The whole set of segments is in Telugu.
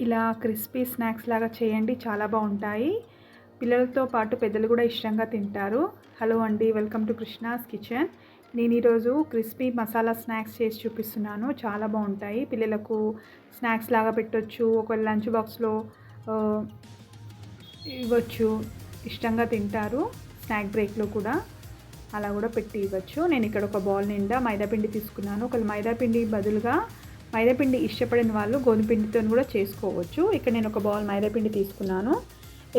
ఇలా క్రిస్పీ స్నాక్స్ లాగా చేయండి, చాలా బాగుంటాయి. పిల్లలతో పాటు పెద్దలు కూడా ఇష్టంగా తింటారు. హలో అండి, వెల్కమ్ టు కృష్ణాస్ కిచెన్. నేను ఈరోజు క్రిస్పీ మసాలా స్నాక్స్ చేసి చూపిస్తున్నాను. చాలా బాగుంటాయి. పిల్లలకు స్నాక్స్ లాగా పెట్టొచ్చు, ఒక లంచ్ బాక్స్లో ఇవ్వచ్చు. ఇష్టంగా తింటారు. స్నాక్ బ్రేక్లో కూడా అలా కూడా పెట్టి ఇవ్వచ్చు. నేను ఇక్కడ ఒక బౌల్ నిండా మైదాపిండి తీసుకున్నాను. ఒకవేళ మైదాపిండి బదులుగా మైదాపిండి ఇష్టపడిన వాళ్ళు గోధుమ పిండితో కూడా చేసుకోవచ్చు. ఇక్కడ నేను ఒక బౌల్ మైదాపిండి తీసుకున్నాను.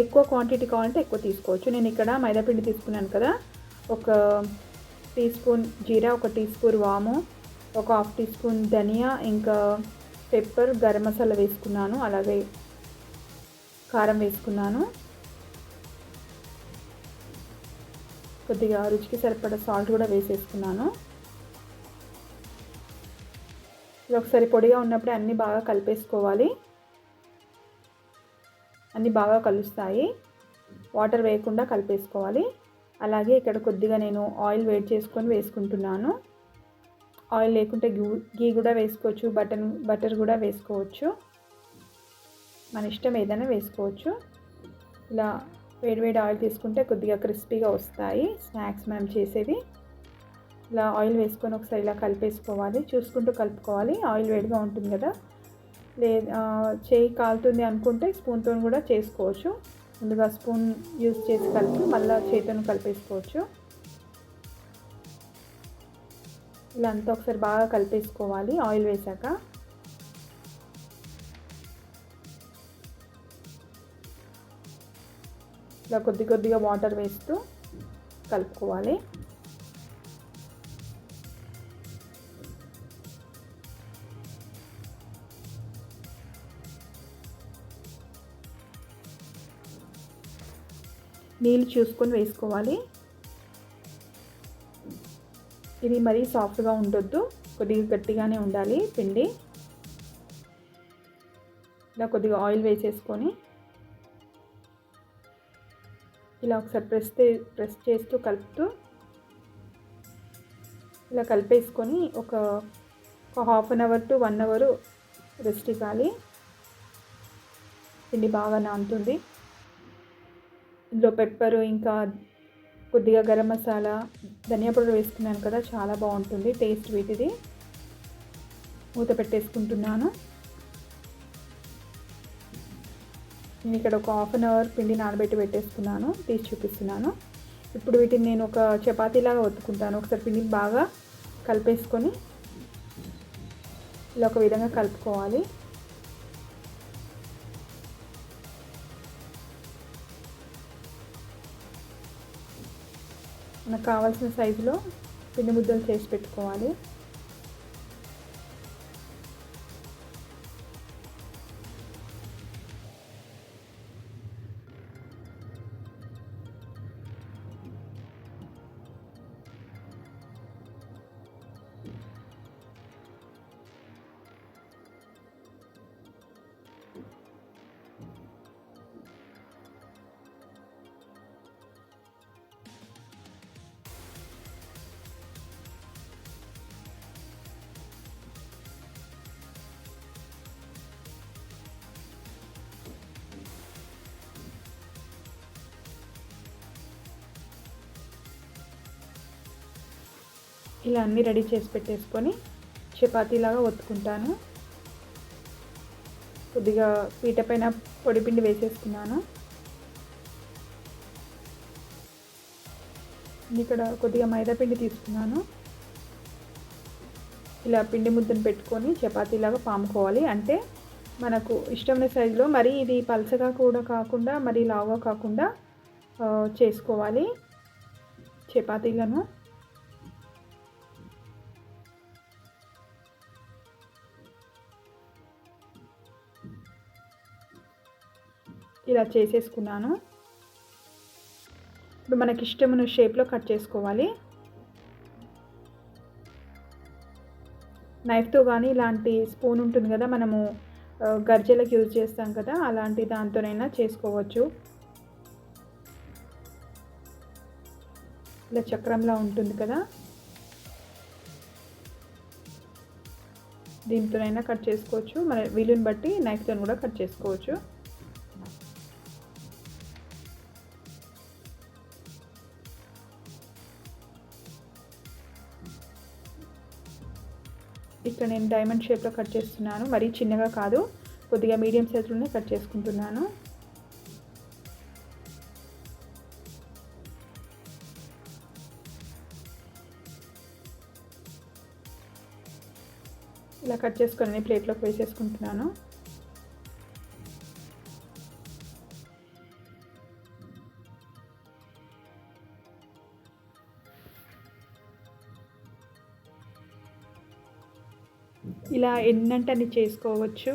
ఎక్కువ క్వాంటిటీ కావాలంటే ఎక్కువ తీసుకోవచ్చు. నేను ఇక్కడ మైదాపిండి తీసుకున్నాను కదా, ఒక టీ స్పూన్ జీరా, ఒక టీ స్పూన్ వాము, ఒక హాఫ్ టీ స్పూన్ ధనియా, ఇంకా పెప్పర్, గరం మసాలా వేసుకున్నాను. అలాగే కారం వేసుకున్నాను. కొద్దిగా రుచికి సరిపడా సాల్ట్ కూడా వేసేసుకున్నాను. ఇది ఒకసారి పొడిగా ఉన్నప్పుడే అన్నీ బాగా కలిపేసుకోవాలి. అన్నీ బాగా కలుస్తాయి. వాటర్ వేయకుండా కలిపేసుకోవాలి. అలాగే ఇక్కడ కొద్దిగా నేను ఆయిల్ వేడి చేసుకొని వేసుకుంటున్నాను. ఆయిల్ లేకుంటే గీ కూడా వేసుకోవచ్చు, బటర్ కూడా వేసుకోవచ్చు. మన ఇష్టం ఏదైనా వేసుకోవచ్చు. ఇలా వేడివేడి ఆయిల్ తీసుకుంటే కొద్దిగా క్రిస్పీగా వస్తాయి స్నాక్స్ మనం చేసేవి. ఇలా ఆయిల్ వేసుకొని ఒకసారి ఇలా కలిపేసుకోవాలి. చూసుకుంటూ కలుపుకోవాలి. ఆయిల్ వేడిగా ఉంటుంది కదా, చేయి కాలుతుంది అనుకుంటే స్పూన్తో కూడా చేసుకోవచ్చు. ముందుగా స్పూన్ యూజ్ చేసి కలిపి మళ్ళీ చేతితో కలిపేసుకోవచ్చు. ఇలా అంతా ఒకసారి బాగా కలిపేసుకోవాలి ఆయిల్ వేసాక. ఇలా కొద్దిగా వాటర్ వేస్తూ కలుపుకోవాలి. నీళ్ళు చూసుకొని వేసుకోవాలి. ఇది మరీ సాఫ్ట్గా ఉండొద్దు, కొద్దిగా గట్టిగానే ఉండాలి పిండి. ఇలా కొద్దిగా ఆయిల్ వేసేసుకొని ఇలా ఒకసారి ప్రెస్ చేస్తూ కలుపుతూ ఇలా కలిపేసుకొని ఒక half an hour to 1 hour rest ఇవ్వాలి. పిండి బాగా నానుతుంది. ఇందులో పెప్పరు, ఇంకా కొద్దిగా గరం మసాలా, ధనియా పౌడర్ వేసుకున్నాను కదా, చాలా బాగుంటుంది టేస్ట్ వీటిది. మూత పెట్టేసుకుంటున్నాను. నేను ఇక్కడ ఒక హాఫ్ అన్ అవర్ పిండి నానబెట్టి పెట్టేసుకున్నాను. తీసి చూపిస్తున్నాను. ఇప్పుడు వీటిని నేను ఒక చపాతీలాగా ఒత్తుకుంటాను. ఒకసారి పిండిని బాగా కలిపేసుకొని ఇలా ఒక విధంగా కలుపుకోవాలి. మనకు కావాల్సిన సైజులో పిండి ముద్దలు చేసి పెట్టుకోవాలి. ఇలా అన్నీ రెడీ చేసి పెట్టేసుకొని చపాతీలాగా ఒత్తుకుంటాను. కొద్దిగా పీట పైన పొడిపిండి వేసేసుకున్నాను. ఇక్కడ కొద్దిగా మైదాపిండి తీసుకున్నాను. ఇలా పిండి ముద్దను పెట్టుకొని చపాతీలాగా పాముకోవాలి. అంటే మనకు ఇష్టమైన సైజులో, మరీ ఇది పలచగా కూడా కాకుండా మరీ లావుగా కాకుండా చేసుకోవాలి చపాతీలను. ఇలా చేసేసుకున్నాను. ఇప్పుడు మనకి ఇష్టమైన షేప్లో కట్ చేసుకోవాలి. నైఫ్తో కానీ, ఇలాంటి స్పూన్ ఉంటుంది కదా, మనము గర్జెలకు యూజ్ చేస్తాం కదా, అలాంటి దాంతోనైనా చేసుకోవచ్చు. ఇలా చక్రంలా ఉంటుంది కదా, దీంతోనైనా కట్ చేసుకోవచ్చు, మన వీలుని బట్టి నైఫ్తో కూడా కట్ చేసుకోవచ్చు. ఇక్కడ నేను డైమండ్ షేప్లో కట్ చేస్తున్నాను, మరీ చిన్నగా కాదు, కొద్దిగా మీడియం సైజులోనే కట్ చేసుకుంటున్నాను. ఇలా కట్ చేసుకొని ప్లేట్లోకి వేసేసుకుంటున్నాను. ఇలా ఎన్నంటే అన్ని చేసుకోవచ్చు.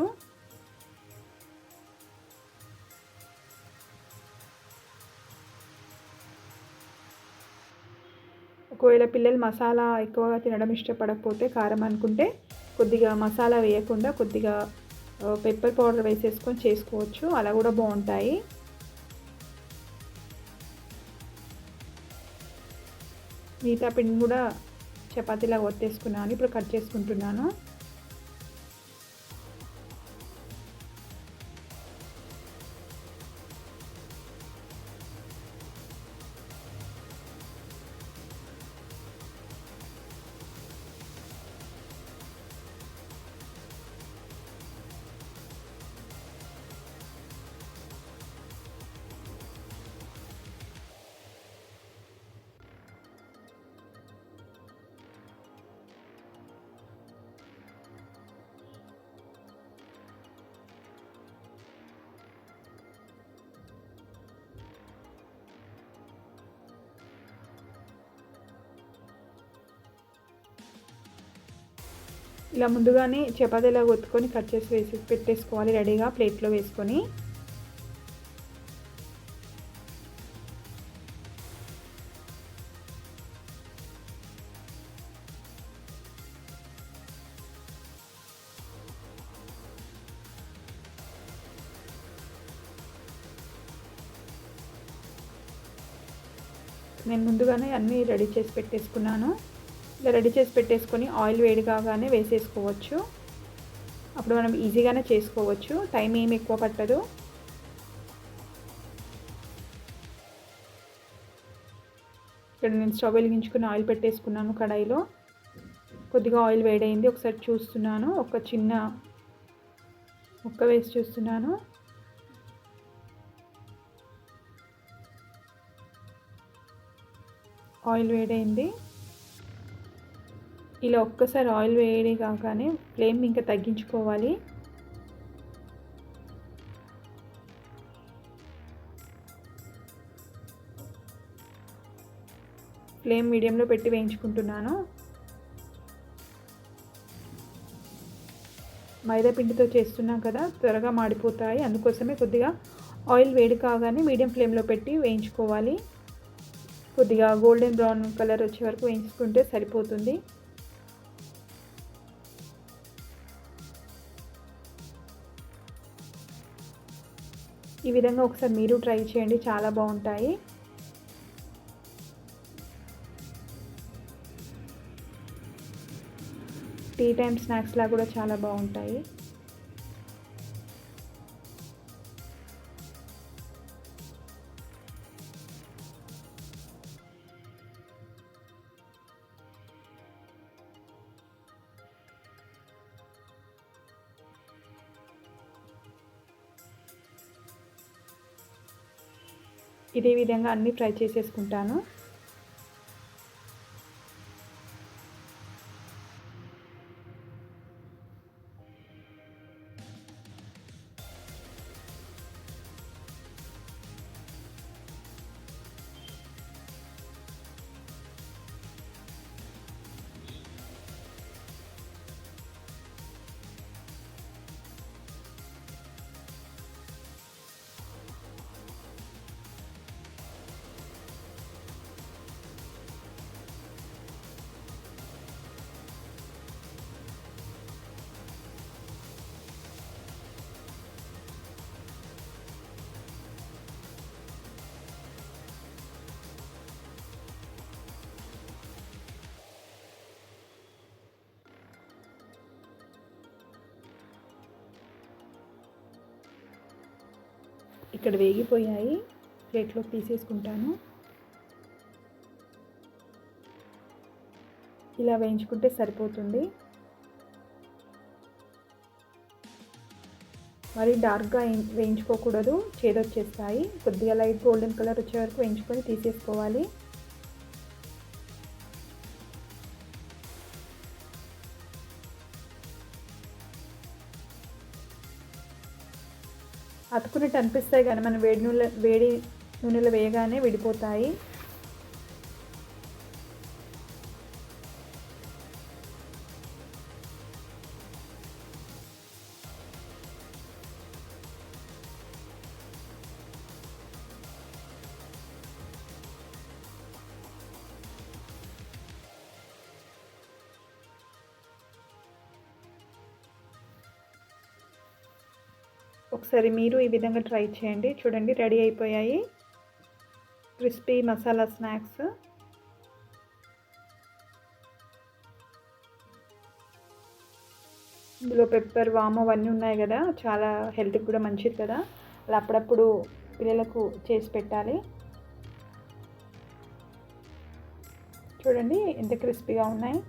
ఒకవేళ పిల్లలు మసాలా ఎక్కువగా తినడం ఇష్టపడకపోతే, కారం అనుకుంటే కొద్దిగా మసాలా వేయకుండా కొద్దిగా పెప్పర్ పౌడర్ వేసేసుకొని చేసుకోవచ్చు, అలా కూడా బాగుంటాయి. మిగతా పిండి కూడా చపాతీలా ఒత్తేసుకున్నాను, ఇప్పుడు కట్ చేసుకుంటున్నాను. ఇలా ముందుగానే చపాతీలా ఒత్తుకొని కట్ చేసి పెట్టేసుకోవాలి రెడీగా ప్లేట్లో వేసుకొని. నేను ముందుగానే అన్నీ రెడీ చేసి పెట్టేసుకున్నాను. ఇలా రెడీ చేసి పెట్టేసుకొని ఆయిల్ వేడి కాగానే వేసేసుకోవచ్చు. అప్పుడు మనం ఈజీగానే చేసుకోవచ్చు, టైం ఏమి ఎక్కువ పట్టదు. ఇక్కడ నేను స్టవ్ వెలిగించుకుని ఆయిల్ పెట్టేసుకున్నాను కడాయిలో. కొద్దిగా ఆయిల్ వేడైంది, ఒకసారి చూస్తున్నాను, ఒక చిన్న ముక్క వేసి చూస్తున్నాను. ఆయిల్ వేడైంది. ఇలా ఒక్కసారి ఆయిల్ వేడి కాగానే ఫ్లేమ్ ఇంకా తగ్గించుకోవాలి. ఫ్లేమ్ మీడియంలో పెట్టి వేయించుకుంటున్నాను. మైదా పిండితో చేస్తున్నాం కదా, త్వరగా మాడిపోతాయి, అందుకోసమే కొద్దిగా ఆయిల్ వేడి కాగానే మీడియం ఫ్లేమ్లో పెట్టి వేయించుకోవాలి. కొద్దిగా గోల్డెన్ బ్రౌన్ కలర్ వచ్చే వరకు వేయించుకుంటే సరిపోతుంది. ఈ విధంగా ఒకసారి మీరు ట్రై చేయండి, చాలా బాగుంటాయి. టీ టైమ్ స్నాక్స్లా కూడా చాలా బాగుంటాయి. ఇదే విధంగా అన్నీ ఫ్రై చేసేసుకుంటాను. ఇక్కడ వేగిపోయాయి, ప్లేట్లోకి తీసేసుకుంటాను. ఇలా వేయించుకుంటే సరిపోతుంది. మరి డార్క్గా వేయించుకోకూడదు, చేదొచ్చేస్తాయి. కొద్దిగా లైట్ గోల్డెన్ కలర్ వచ్చే వరకు వేయించుకొని తీసేసుకోవాలి. అతుకున్నట్టు అనిపిస్తాయి కానీ మనం వేడి నూనెలో వేయగానే విడిపోతాయి. ఒకసారి మీరు ఈ విధంగా ట్రై చేయండి. చూడండి, రెడీ అయిపోయాయి క్రిస్పీ మసాలా స్నాక్స్. ఇందులో పెప్పర్, వాము అవన్నీ ఉన్నాయి కదా, చాలా హెల్త్కి కూడా మంచిది కదా. అలా అప్పుడప్పుడు పిల్లలకు చేసి పెట్టాలి. చూడండి ఎంత క్రిస్పీగా ఉన్నాయి.